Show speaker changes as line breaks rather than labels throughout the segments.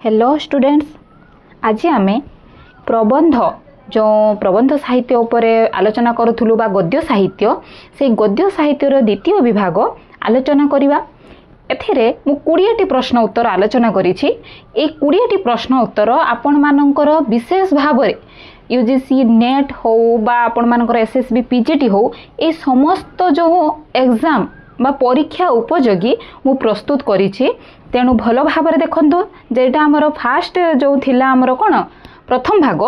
Hello students, आज आम प्रबंध जो प्रबंध साहित्य उपर आलोचना करूँ बा गद्य साहित्य से गद्य साहित्यर द्वितीय विभाग आलोचना करवा। एथिरे मु 20टी प्रश्न उत्तर आलोचना करिछि। ए 20टी प्रश्न उत्तर आपण मानकर विशेष भाव में यूजीसी नेट हो बा आपण मानकर एसएसबी पीजीटी हो ए समस्त जो एग्जाम बा परीक्षा उपयोगी मु प्रस्तुत करिछि। तेणु भल भाव देखु जेटा आमर फास्ट जो थिला आमर कौन प्रथम भाग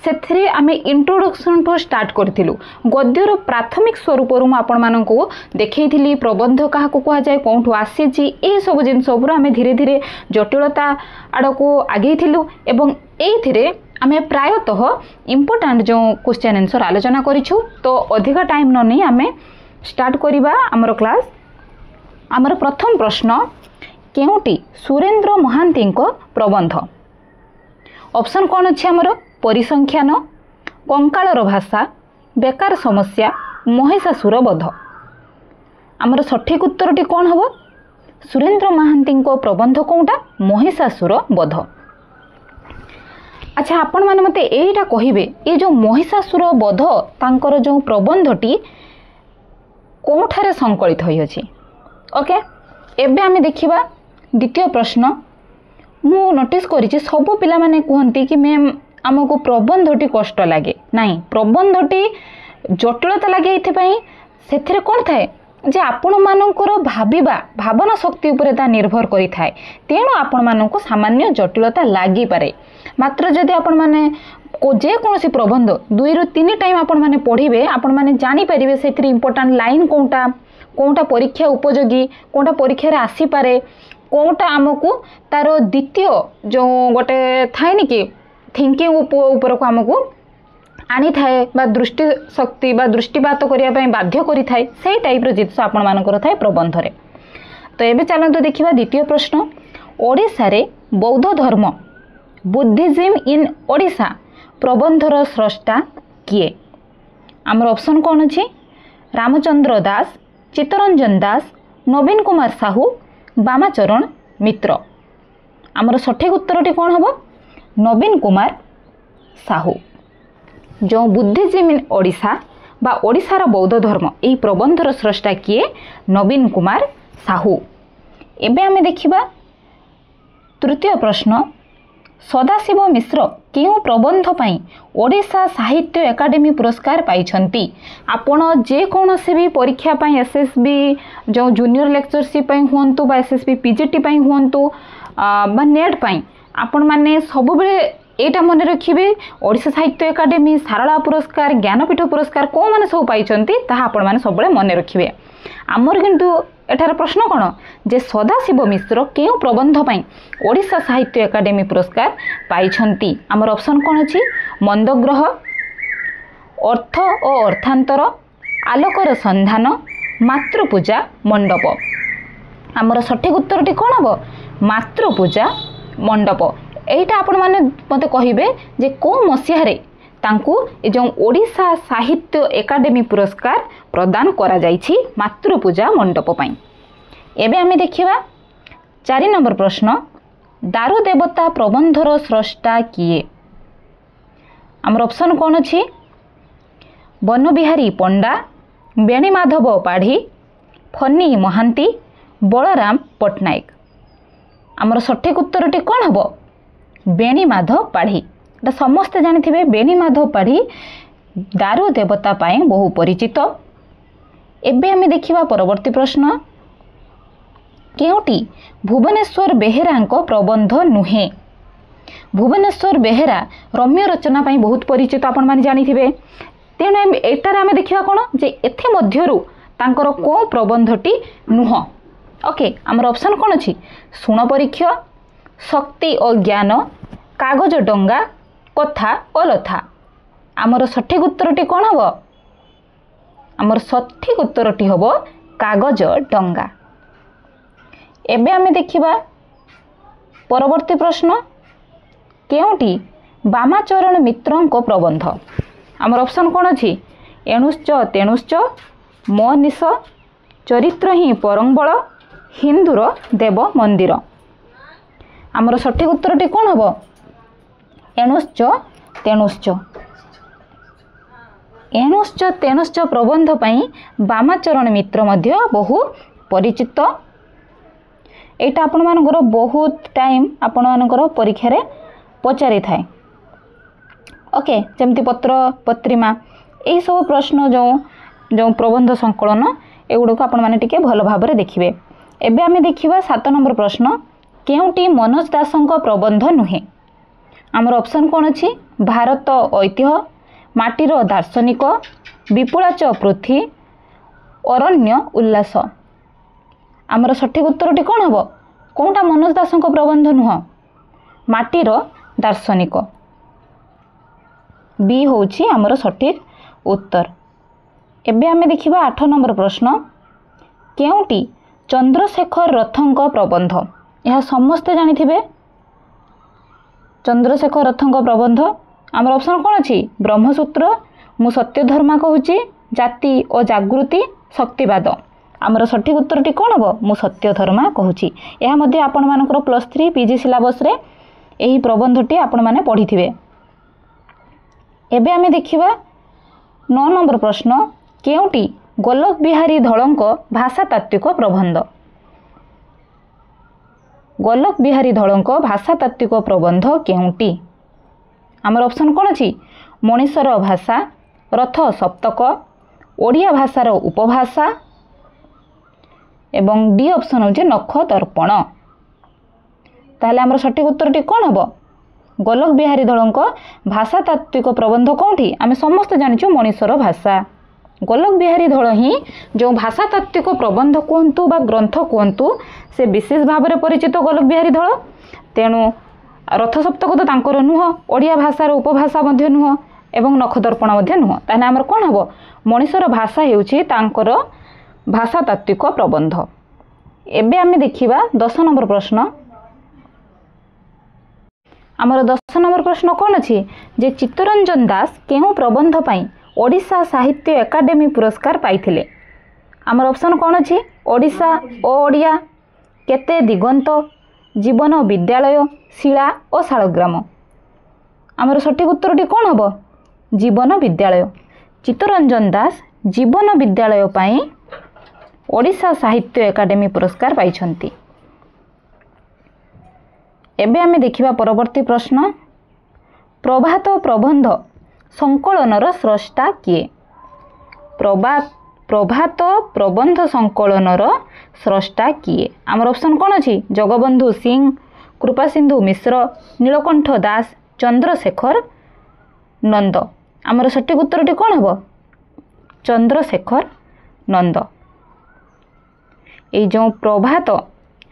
से आम इंट्रोडक्शन टू स्टार्ट करूँ। गद्यर प्राथमिक स्वरूप आपण मानक देखी प्रबंध क्या कह जाए कौटू आसी सब जिनस आम धीरे धीरे जटिलता आड़ को आगे आम प्रायतः इम्पोर्टाट जो क्वेश्चन आंसर आलोचना करूँ। तो अधिका टाइम न नहीं आम स्टार्ट करवा आमर क्लास। आमर प्रथम प्रश्न केउटी सुरेंद्र महांती प्रबंध। ऑप्शन कौन अच्छे आमर परिसंख्यान, कंकालर भाषा, बेकार समस्या, महिषासुर वध। आमर सठिक उत्तरटी कौन हम? सुरेंद्र महांती प्रबंध कौटा महिषासुर वध। अच्छा, आपण मैंने मते एटा कहिबे ये जो महिषासुर वध तांकर जो प्रबंधटी कोठारे संकलित होई अछि। ओके, एबे आमे देखिबा द्वितीय प्रश्न। मु नोटिस करिछि सब पिला माने कहंती कि मैम आमको प्रबंधटी कष्ट लगे नहीं, प्रबंधटी जटिलता लगे इथिपाई सेथिरे कोन थाए जे आपण मानकर भाबिबा भावना शक्ति उपरे ता निर्भर करि थाए। तेणु आपण मानको सामान्य जटिलता लागि पारे। मात्र जदि आपण माने को जे कोनोसी प्रबंध 2 रु 3 टाइम आपण माने पढिबे आपण माने जानि परिबे सेथिरे इंपोर्टेंट लाइन कोनटा कोनटा परीक्षा उपयोगी कोनटा परीक्षा रे आसी पारे कोनटा आमको तार द्वितीय जो गोटे थाए नि कि थिंकिंग ऊपर को आमको आनी थाए बा दृष्टि शक्ति बा दृष्टिपात करिया पई बाध्य करि थाए सेही टाइप रो जिनिस आपण मानकर थाए प्रबंध रे। तो एबे चलंतु देखिबा द्वितीय प्रश्न। ओडिसा रे बौद्ध धर्म बुद्धिज्म इन ओडिसा प्रबंधर स्रष्टा किए? आमर ऑप्शन कौन अछि? रामचंद्र दास, चित्तरंजन दास, नवीन कुमार साहू, बामाचरण मित्र। आमर सठिक उत्तरटी कौन हम? नवीन कुमार साहू। जो बुद्धिज्म इन ओडिशा बा ओडिशार बौद्ध धर्म यही प्रबंधर स्रष्टा किए? नवीन कुमार साहू। एबे आमे देखिबा तृतीय प्रश्न। सदाशिव मिश्र केउ प्रबंध पाई ओडिशा साहित्य एकाडेमी पुरस्कार पाइछंती? आपण जे कोनोसी भी परीक्षा पाई एसएसबी जो जूनियर लेक्चरशिप पाई हुंतु बा एसएसबी पीजीटी पाई हुंतु बा नेट पाई आपण माने सब बेले एटा मन रखिबे ओडिशा साहित्य एकाडेमी, सारला पुरस्कार, ज्ञानपीठ पुरस्कार को माने सब पाइछंती ताहा आपण माने सब बेले मन रखिबे। आमर किंतु एठार प्रश्न कौन जे सदाशिव मिश्र केउ प्रबंध पाई ओडिशा साहित्य एकाडेमी पुरस्कार पाइछंती? आमर ऑप्शन कौन अछि? मंदग्रह, अर्थ और अर्थांतर, आलोकर संधान, मातृपूजा मंडप। आमर सठिक उत्तरटी कौन हम? मातृपूजा मंडप। एटा आपण माने मते कहिबे जे को मसिया रे तांकू ए जो ओडिशा साहित्य एकाडेमी पुरस्कार प्रदान करा जाइछि मातृपूजा मंडप पाई। एबे आमे देखिबा 4 नंबर प्रश्न। दारू देवता प्रबंधर स्रष्टा किए? आमर ऑप्शन कौन अछि? बनबिहारी पंडा, बेणीमाधव पाढ़ी, फनी महांती, बलराम पट्टनायक। आमर सठिक उत्तरटी कौन हम? बेणीमाधव पाढ़ी। समस्ते जानिथिबे बेणीमाधव पाढ़ी दारू देवता पाए बहु परिचित। एबे हमें देखिबा परवर्ती प्रश्न। केउटी भुवनेश्वर बेहेरांको प्रबंध नुहे? भुवनेश्वर बेहेरा रम्य रचना पाई बहुत परिचित आपण माने जानिथिबे। तेणु एटार आमे देखिबा कोन जे एथि मध्यरु तांकर को प्रबंधटी नुह। ओके, आमर ऑप्शन कौन अछि? सुण परीक्षा, शक्ति और ज्ञान, कागज डंगा, कथा और लथा। आमर सठिक उत्तरटी कौन हम? आमर सठिक उत्तरटी हम कागज डंगा। एबे आमे देखिबा परवर्ती प्रश्न। केउटी बामाचरण मित्रंको प्रबंध? आमर ऑप्शन कौन अछि? एणुश्च तेणुश्च, मनिष, चरित्र ही परंबल, हिंदूर देव मंदिर। आमर सठिक उत्तरटी कौन हम एणुश्च तेणुश्च। एणुश्च तेणुश्च प्रबंध पई वामाचरण मित्र मध्य बहु परिचित। एटा आपण मानकर बहुत टाइम आपण मानकर परीक्षा रे पचारि थाए। ओके जमती पत्र पत्रिमा यही सब प्रश्न जो जो प्रबंध संकलन एगुड़क आपण माने टिके भल भाबरे देखिबे। एबे आमे देखिबा 7 नंबर प्रश्न केउटी मनोज दासंक प्रबंध नुहे। आमर ऑप्शन कौन अच्छी भारत ऐतिह्य माटीर दार्शनिक विपुलाच पृथ्वी अरण्य उल्लास। आमर सठिक उत्तरटी कौन हम कौटा मनोज दासंक प्रबंध नुह माटीर दार्शनिक बी होउछि आमर सठिक उत्तर। एबे आमे देखिबा 8 नंबर प्रश्न केउटी चंद्रशेखर रथंक प्रबंध। यह समस्ते जानिथिबे चंद्रशेखर रथंक प्रबंध। आमर ऑप्शन कौन अच्छी ब्रह्मसूत्र मु सत्यधर्मा कहूची जाति और जागृति शक्तिवाद। आमर सठिक उत्तरटी कौन हम मु सत्यधर्मा कहूची। यह मध्य आपण मानकर +3 पीजी सिलेबस रे एही प्रबंधटी आपण माने पढ़िथिबे। एबे आमे देखिबा 9 नंबर प्रश्न केउटी गोलक बिहारी धलंक भाषातात्विक प्रबंध। गोलक बिहारी धलंक भाषातात्विक प्रबंध केउटी। आमर ऑप्शन कौन अच्छी मनीषर भाषा रथ सप्तक ओडिया भाषार उपभाषा एवं डी ऑप्शन होचे नख दर्पण। ताहले आमर सठिक उत्तरटी कौन हम गोलक बिहारी धलंक भाषातात्विक प्रबंध कौटी आमे समस्त जानिछु मनीषर भाषा। गोलक बिहारी धल ही जो भाषातात्विक प्रबंध कहतु बा ग्रंथ कहतु से विशेष भाव में परिचित गोलक बिहारी धल। तेणु रथ सप्तक तो तांकर नुह ओडिया भाषार उपभाषा मध्य नुह एवं नख दर्पण मध्य नुह। ताने आमर कौन हम मनीषर भाषा हेउछि तांकर भाषातात्विक प्रबंध। एबे आमे देखिबा 10 नंबर प्रश्न। आमर 10 नंबर प्रश्न कौन अच्छी जे चित्तरंजन दास केउ प्रबंध पाई ओडिशा साहित्य एकाडेमी पुरस्कार पाइथिले। आमर ऑप्शन कौन अच्छी ओडिशा ओ ओडिया केते दिगंत जीवन विद्यालय शिला और शालग्राम। आमर सठिक उत्तरटी कौन हम जीवन विद्यालय। चित्तरंजन दास जीवन विद्यालय पाई ओडिशा साहित्य एकाडेमी पुरस्कार पाइछंती। एबे आमे देखिबा परवर्ती प्रश्न प्रभात प्रबंध संकलनर स्रष्टा किए। प्रभात प्रबंध संकलनर स्रष्टा किए। आमर ऑप्शन कौन अच्छी जगबंधु सिंह कृपासिंधु मिश्र नीलकंठ दास चंद्रशेखर नंद। आमर सठिक उत्तरटी कौन हम चंद्रशेखर नंद। ये जो प्रभात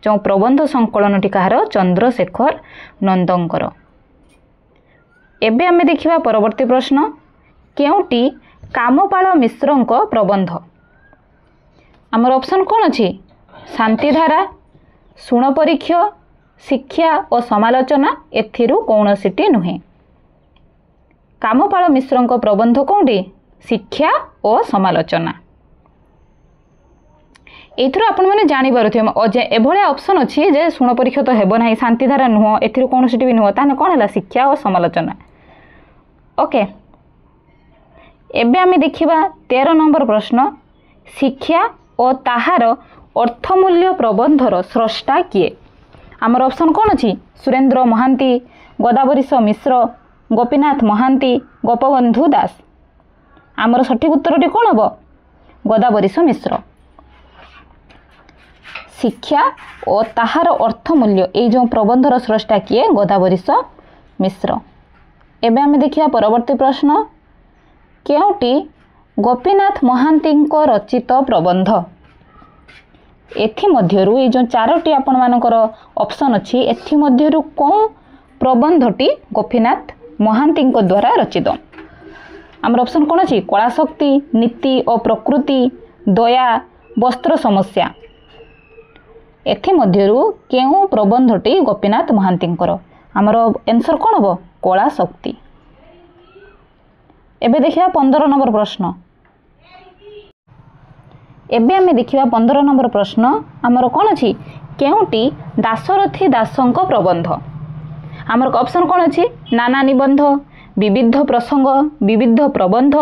जो प्रबंध संकलन कहार चंद्रशेखर नंदंकर। एबे आमे देखिबा परवर्ती प्रश्न केउटी कामपाल मिश्रंक प्रबंध। आमर ऑप्शन कौन अच्छी शांतिधारा शुण परीक्ष शिक्षा और समालोचना एथिरु कौनसीटी नुहे। कामपाल मिश्रंक प्रबंध कौटी शिक्षा और समालोचना। एथुर आपण माने जानि पारुथिबे एभलिया ऑप्शन अच्छी जे शुण परीक्ष तो हेबो नाही शांतिधारा नुह एथिरु कौनसीटी भी नुह ताने कौन हला शिक्षा और समालोचना। ओके एबे आमे देखिबा 13 नंबर प्रश्न शिक्षा और ताहार अर्थमूल्य प्रबंधर स्रष्टा किए। आमर ऑप्शन कौन अच्छी सुरेंद्र महांती गोदावरीश मिश्र गोपीनाथ महांती गोपबंधु दास। आमर सठिक उत्तरटी कौन हम गोदावरीश मिश्र। शिक्षा और ताहार अर्थमूल्य ये जो प्रबंधर स्रष्टा किए गोदावरीश मिश्र। एबे आमे देखिया परवर्ती प्रश्न केउटी गोपीनाथ महांती रचित प्रबंध। एथि मध्यरु ये जो 4टी आपण मानकर ऑप्शन अच्छी एथि मध्यरु कौन प्रबंधटी गोपीनाथ महांती द्वारा रचित। आमर ऑप्शन कौन अच्छी कला शक्ति नीति और प्रकृति दया वस्त्र समस्या। एथि मध्यरु केउ प्रबंधटी गोपीनाथ महांतींकर। आमर आंसर कौन हम कला शक्ति। एबे देखिया 15 नंबर प्रश्न। एबे आमे देखिया 15 नंबर प्रश्न आमर कौन अच्छी କେଉଁଟି ଦାଶରଥୀ ଦାସଙ୍କ ପ୍ରବନ୍ଧ? ଆମର ଅପସନ୍ କ'ଣ ଅଛି? ନାନା ନିବନ୍ଧ, ବିବିଧ ପ୍ରସଙ୍ଗ, ବିବିଧ ପ୍ରବନ୍ଧ,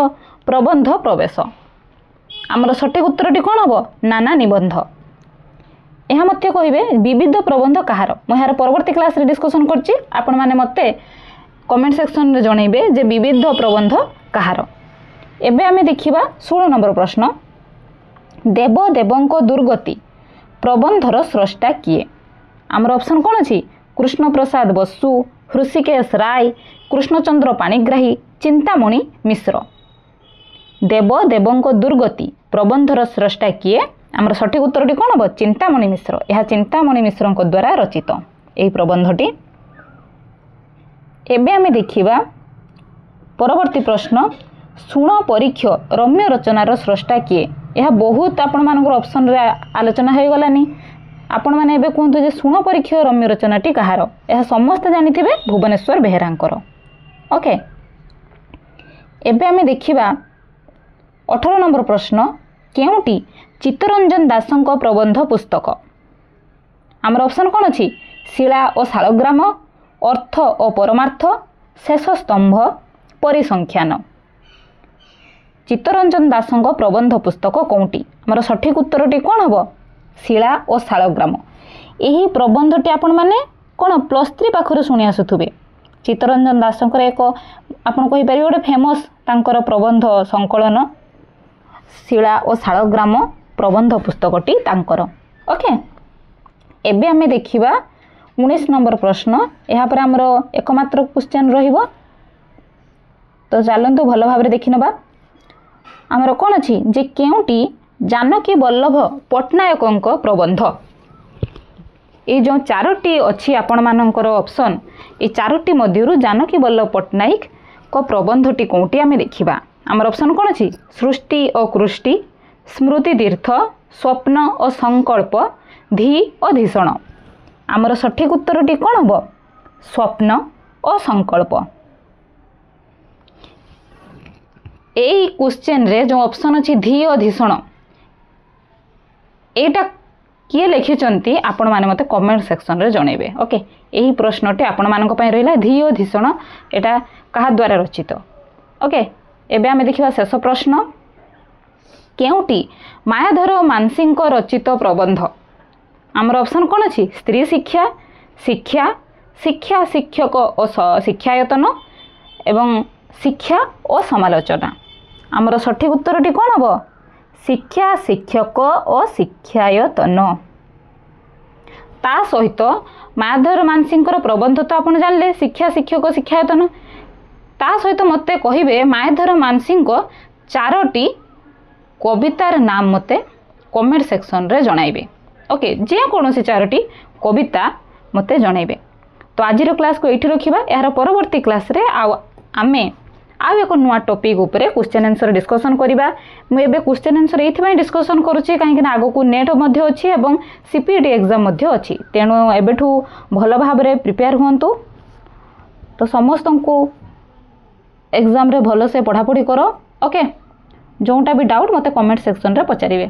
ପ୍ରବନ୍ଧ ପ୍ରବେଶ। ଆମର ସଠିକ୍ ଉତ୍ତରଟି କ'ଣ ହେବ? ନାନା ନିବନ୍ଧ। ଏହା ମଧ୍ୟ କହିବେ ବିବିଧ ପ୍ରବନ୍ଧ କାହାର? ମୁଁ ଏହାର ପରବର୍ତ୍ତୀ କ୍ଲାସ୍ରେ ଡିସ୍କସନ୍ କରିଛି, ଆପଣମାନେ ମୋତେ କମେଣ୍ଟ ସେକ୍ସନରେ ଜଣାଇବେ ଯେ ବିବିଧ ପ୍ରବନ୍ଧ କାହାର। ଏବେ ଆମେ ଦେଖିବା 16 ନମ୍ବର ପ୍ରଶ୍ନ। ଦେବ ଦେବଙ୍କ ଦୁର୍ଗତି ପ୍ରବନ୍ଧର ସ୍ରଷ୍ଟା କିଏ? ଆମର ଅପସନ୍ କ'ଣ ଅଛି? କୃଷ୍ଣପ୍ରସାଦ ବସୁ, ହୃଷିକେଶ ରାୟ, କୃଷ୍ଣଚନ୍ଦ୍ର ପାଣିଗ୍ରାହୀ, ଚିନ୍ତାମଣି ମିଶ୍ର। ଦେବ ଦେବଙ୍କ ଦୁର୍ଗତି ପ୍ରବନ୍ଧର ସ୍ରଷ୍ଟା କିଏ? ଆମର ସଠିକ୍ ଉତ୍ତରଟି କ'ଣ ହେବ? ଚିନ୍ତାମଣି ମିଶ୍ର। ଏହା ଚିନ୍ତାମଣି ମିଶ୍ରଙ୍କ ଦ୍ୱାରା ରଚିତ ଏହି ପ୍ରବନ୍ଧଟି। ଏବେ ଆମେ ଦେଖିବା ପରବର୍ତ୍ତୀ ପ୍ରଶ୍ନ। ଶୁଣ ପରୀକ୍ଷ ରମ୍ୟ ରଚନାର ସ୍ରଷ୍ଟା କିଏ? ଏହା ବହୁତ ଆପଣମାନଙ୍କର ଅପସନ୍ରେ ଆଲୋଚନା ହୋଇଗଲାନି। ଆପଣମାନେ ଏବେ କୁହନ୍ତୁ ଯେ ଶୁଣ ପରୀକ୍ଷ ରମ୍ୟ ରଚନାଟି କାହାର? ଏହା ସମସ୍ତେ ଜାଣିଥିବେ ଭୁବନେଶ୍ୱର ବେହେରାଙ୍କର। ଓକେ, ଏବେ ଆମେ ଦେଖିବା 18 ନମ୍ବର ପ୍ରଶ୍ନ। କେଉଁଟି ଚିତ୍ତରଞ୍ଜନ ଦାସଙ୍କ ପ୍ରବନ୍ଧ ପୁସ୍ତକ? ଆମର ଅପସନ୍ କ'ଣ ଅଛି? ଶିଳା ଓ ଶାଳଗ୍ରାମ, ଅର୍ଥ ଓ ପରମାର୍ଥ, ଶେଷ ସ୍ତମ୍ଭ, ପରିସଂଖ୍ୟାନ। ଚିତ୍ତରଞ୍ଜନ ଦାସଙ୍କ ପ୍ରବନ୍ଧ ପୁସ୍ତକ କେଉଁଟି? ଆମର ସଠିକ୍ ଉତ୍ତରଟି କ'ଣ ହେବ? ଶିଳା ଓ ଶାଳଗ୍ରାମ। ଏହି ପ୍ରବନ୍ଧଟି ଆପଣମାନେ କ'ଣ +3 ପାଖରୁ ଶୁଣି ଆସୁଥିବେ। ଚିତ୍ତରଞ୍ଜନ ଦାସଙ୍କର ଏକ ଆପଣ କହିପାରିବେ ଗୋଟେ ଫେମସ୍ ତାଙ୍କର ପ୍ରବନ୍ଧ ସଂକଳନ ଶିଳା ଓ ଶାଳଗ୍ରାମ ପ୍ରବନ୍ଧ ପୁସ୍ତକଟି ତାଙ୍କର। ଓକେ, ଏବେ ଆମେ ଦେଖିବା 19 ନମ୍ବର ପ୍ରଶ୍ନ। ଏହାପରେ ଆମର ଏକମାତ୍ର କ୍ୱେଶ୍ଚନ୍ ରହିବ, ତ ଚାଲନ୍ତୁ ଭଲ ଭାବରେ ଦେଖିନେବା। ଆମର କ'ଣ ଅଛି ଯେ କେଉଁଟି ଜାନକୀ ବଲ୍ଲଭ ପଟ୍ଟନାୟକଙ୍କ ପ୍ରବନ୍ଧ? এই ଯେଉଁ 4ଟି ଅଛି ଆପଣମାନଙ୍କର ଅପସନ୍, এই 4ଟି ମଧ୍ୟରୁ ଜାନକୀ ବଲ୍ଲଭ ପଟ୍ଟନାୟକଙ୍କ ପ୍ରବନ୍ଧଟି କେଉଁଟି ଆମେ ଦେଖିବା। ଆମର ଅପସନ୍ କ'ଣ ଅଛି? ସୃଷ୍ଟି ଓ କୃଷ୍ଟି, ସ୍ମୃତି ତୀର୍ଥ, ସ୍ୱପ୍ନ ଓ ସଂକଳ୍ପ, ଧି ଓ ଧୀଷଣ। ଆମର ସଠିକ୍ ଉତ୍ତରଟି କ'ଣ ହେବ? ସ୍ୱପ୍ନ ଓ ସଂକଳ୍ପ। এই କ୍ୱେଶ୍ଚନ୍ରେ ଯେଉଁ ଅପସନ୍ ଅଛି ଧି ଓ ଧୀଷଣ, ଏଇଟା କିଏ ଲେଖିଛନ୍ତି ଆପଣମାନେ ମୋତେ କମେଣ୍ଟ ସେକ୍ସନରେ ଜଣାଇବେ। ଓକେ, ଏହି ପ୍ରଶ୍ନଟି ଆପଣମାନଙ୍କ ପାଇଁ ରହିଲା ଧି ଓ ଧୀଷଣ, ଏଇଟା କାହା ଦ୍ୱାରା ରଚିତ? ଓକେ, ଏବେ ଆମେ ଦେଖିବା ଶେଷ ପ୍ରଶ୍ନ। କେଉଁଟି ମାୟାଧର ମାନସିଂଙ୍କ ରଚିତ ପ୍ରବନ୍ଧ? ଆମର ଅପସନ୍ କ'ଣ ଅଛି? ସ୍ତ୍ରୀ ଶିକ୍ଷା, ଶିକ୍ଷା, ଶିକ୍ଷା ଶିକ୍ଷକ ଓ ଶିକ୍ଷାୟତନ ଏବଂ ଶିକ୍ଷା ଓ ସମାଲୋଚନା। ଆମର ସଠିକ୍ ଉତ୍ତରଟି କ'ଣ ହେବ? ଶିକ୍ଷା ଶିକ୍ଷକ ଓ ଶିକ୍ଷାୟତନ। ତା ସହିତ ମାୟାଧର ମାନସିଂଙ୍କର ପ୍ରବନ୍ଧ ତ ଆପଣ ଜାଣିଲେ ଶିକ୍ଷା ଶିକ୍ଷକ ଶିକ୍ଷାୟତନ, ତା ସହିତ ମୋତେ କହିବେ ମାୟାଧର ମାନସିଂଙ୍କ 4ଟି କବିତାର ନାମ ମୋତେ କମେଣ୍ଟ ସେକ୍ସନରେ ଜଣାଇବେ। ଓକେ, ଯେକୌଣସି 4ଟି କବିତା ମୋତେ ଜଣାଇବେ। ତ ଆଜିର କ୍ଲାସ୍କୁ ଏଇଠି ରଖିବା। ଏହାର ପରବର୍ତ୍ତୀ କ୍ଲାସ୍ରେ ଆମେ ଆଉ ଏକ ନୂଆ ଟପିକ୍ ଉପରେ କ୍ୱେଶ୍ଚନ୍ ଆନ୍ସର୍ ଡିସ୍କସନ୍ କରିବା। ମୁଁ ଏବେ କ୍ୱେଶ୍ଚନ୍ ଆନ୍ସର୍ ଏଇଥିପାଇଁ ଡିସ୍କସନ୍ କରୁଛି କାହିଁକିନା ଆଗକୁ ନେଟ୍ ମଧ୍ୟ ଅଛି ଏବଂ CPET ଏକ୍ଜାମ୍ ମଧ୍ୟ ଅଛି, ତେଣୁ ଏବେଠୁ ଭଲ ଭାବରେ ପ୍ରିପେୟାର ହୁଅନ୍ତୁ। ତ ସମସ୍ତଙ୍କୁ ଏକ୍ଜାମ୍ରେ ଭଲସେ ପଢ଼ାପଢ଼ି କର। ଓକେ, ଯେଉଁଟା ବି ଡାଉଟ୍ ମୋତେ କମେଣ୍ଟ ସେକ୍ସନରେ ପଚାରିବେ।